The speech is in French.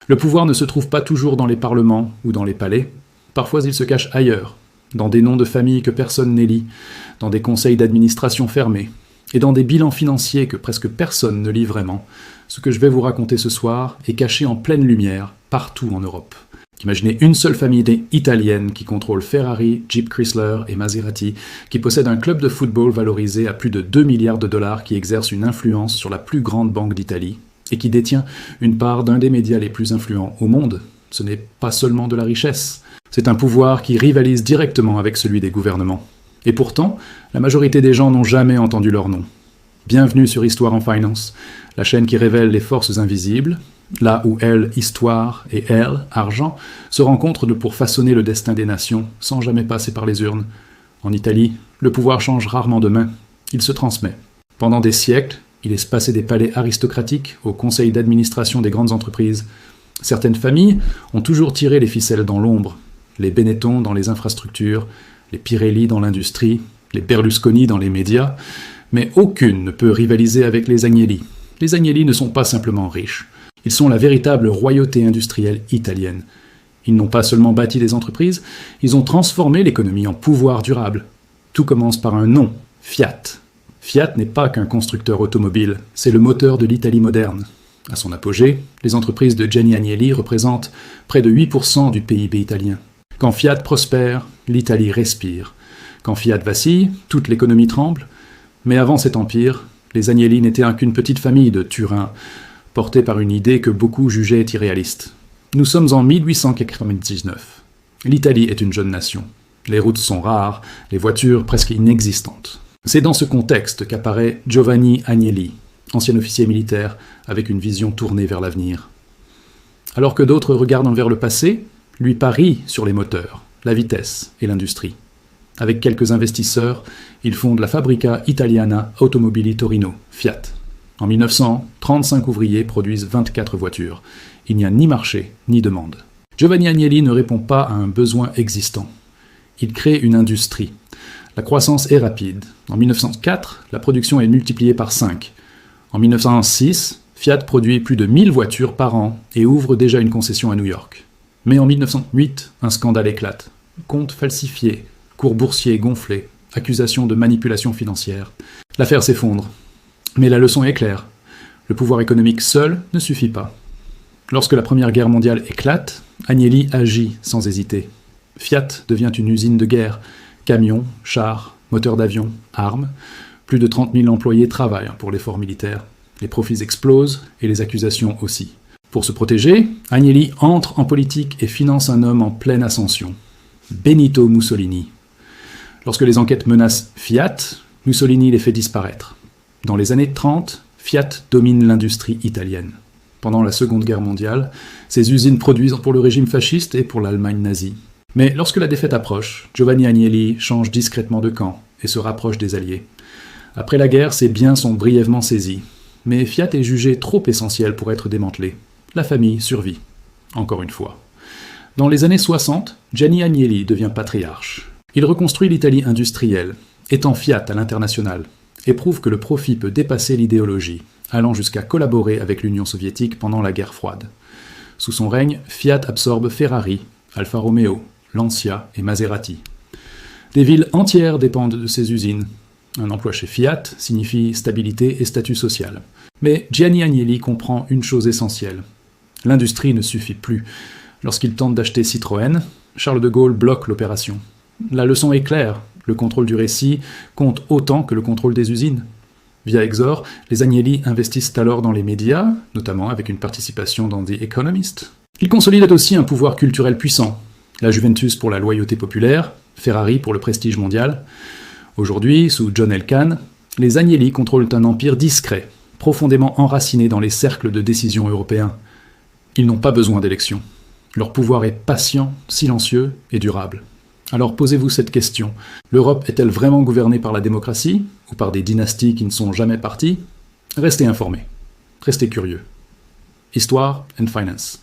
Le pouvoir ne se trouve pas toujours dans les parlements ou dans les palais, parfois il se cache ailleurs, dans des noms de famille que personne n'élit, dans des conseils d'administration fermés, et dans des bilans financiers que presque personne ne lit vraiment. Ce que je vais vous raconter ce soir est caché en pleine lumière, partout en Europe. Imaginez une seule famille italienne qui contrôle Ferrari, Jeep Chrysler et Maserati, qui possède un club de football valorisé à plus de 2 milliards de dollars qui exerce une influence sur la plus grande banque d'Italie, et qui détient une part d'un des médias les plus influents au monde. Ce n'est pas seulement de la richesse, c'est un pouvoir qui rivalise directement avec celui des gouvernements. Et pourtant, la majorité des gens n'ont jamais entendu leur nom. Bienvenue sur Histoire en Finance, la chaîne qui révèle les forces invisibles, là où elle, histoire, et elle, argent, se rencontrent pour façonner le destin des nations, sans jamais passer par les urnes. En Italie, le pouvoir change rarement de main, il se transmet. Pendant des siècles, il est passé des palais aristocratiques au conseil d'administration des grandes entreprises. Certaines familles ont toujours tiré les ficelles dans l'ombre, les Benetton dans les infrastructures, les Pirelli dans l'industrie, les Berlusconi dans les médias, mais aucune ne peut rivaliser avec les Agnelli. Les Agnelli ne sont pas simplement riches, ils sont la véritable royauté industrielle italienne. Ils n'ont pas seulement bâti des entreprises, ils ont transformé l'économie en pouvoir durable. Tout commence par un nom, Fiat. Fiat n'est pas qu'un constructeur automobile, c'est le moteur de l'Italie moderne. À son apogée, les entreprises de Gianni Agnelli représentent près de 8% du PIB italien. Quand Fiat prospère, l'Italie respire. Quand Fiat vacille, toute l'économie tremble. Mais avant cet empire, les Agnelli n'étaient qu'une petite famille de Turin, portée par une idée que beaucoup jugeaient irréaliste. Nous sommes en 1899. L'Italie est une jeune nation. Les routes sont rares, les voitures presque inexistantes. C'est dans ce contexte qu'apparaît Giovanni Agnelli, ancien officier militaire avec une vision tournée vers l'avenir. Alors que d'autres regardent vers le passé, lui parie sur les moteurs, la vitesse et l'industrie. Avec quelques investisseurs, il fonde la Fabbrica Italiana Automobili Torino, Fiat. En 1900, 35 ouvriers produisent 24 voitures. Il n'y a ni marché, ni demande. Giovanni Agnelli ne répond pas à un besoin existant. Il crée une industrie. La croissance est rapide. En 1904, la production est multipliée par 5. En 1906, Fiat produit plus de 1000 voitures par an et ouvre déjà une concession à New York. Mais en 1908, un scandale éclate. Comptes falsifiés, cours boursiers gonflés, accusations de manipulation financière. L'affaire s'effondre. Mais la leçon est claire. Le pouvoir économique seul ne suffit pas. Lorsque la Première Guerre mondiale éclate, Agnelli agit sans hésiter. Fiat devient une usine de guerre. Camions, chars, moteurs d'avion, armes. Plus de 30 000 employés travaillent pour l'effort militaire. Les profits explosent et les accusations aussi. Pour se protéger, Agnelli entre en politique et finance un homme en pleine ascension, Benito Mussolini. Lorsque les enquêtes menacent Fiat, Mussolini les fait disparaître. Dans les années 30, Fiat domine l'industrie italienne. Pendant la Seconde Guerre mondiale, ses usines produisent pour le régime fasciste et pour l'Allemagne nazie. Mais lorsque la défaite approche, Giovanni Agnelli change discrètement de camp et se rapproche des Alliés. Après la guerre, ses biens sont brièvement saisis. Mais Fiat est jugé trop essentiel pour être démantelé. La famille survit. Encore une fois. Dans les années 60, Gianni Agnelli devient patriarche. Il reconstruit l'Italie industrielle, étend Fiat à l'international, et prouve que le profit peut dépasser l'idéologie, allant jusqu'à collaborer avec l'Union soviétique pendant la guerre froide. Sous son règne, Fiat absorbe Ferrari, Alfa Romeo, Lancia et Maserati. Des villes entières dépendent de ces usines. Un emploi chez Fiat signifie stabilité et statut social. Mais Gianni Agnelli comprend une chose essentielle. L'industrie ne suffit plus. Lorsqu'il tente d'acheter Citroën, Charles de Gaulle bloque l'opération. La leçon est claire, le contrôle du récit compte autant que le contrôle des usines. Via Exor, les Agnelli investissent alors dans les médias, notamment avec une participation dans The Economist. Ils consolident aussi un pouvoir culturel puissant. La Juventus pour la loyauté populaire, Ferrari pour le prestige mondial. Aujourd'hui, sous John Elkann, les Agnelli contrôlent un empire discret, profondément enraciné dans les cercles de décision européens. Ils n'ont pas besoin d'élections. Leur pouvoir est patient, silencieux et durable. Alors posez-vous cette question. L'Europe est-elle vraiment gouvernée par la démocratie, ou par des dynasties qui ne sont jamais parties? Restez informés. Restez curieux. Histoire and Finance.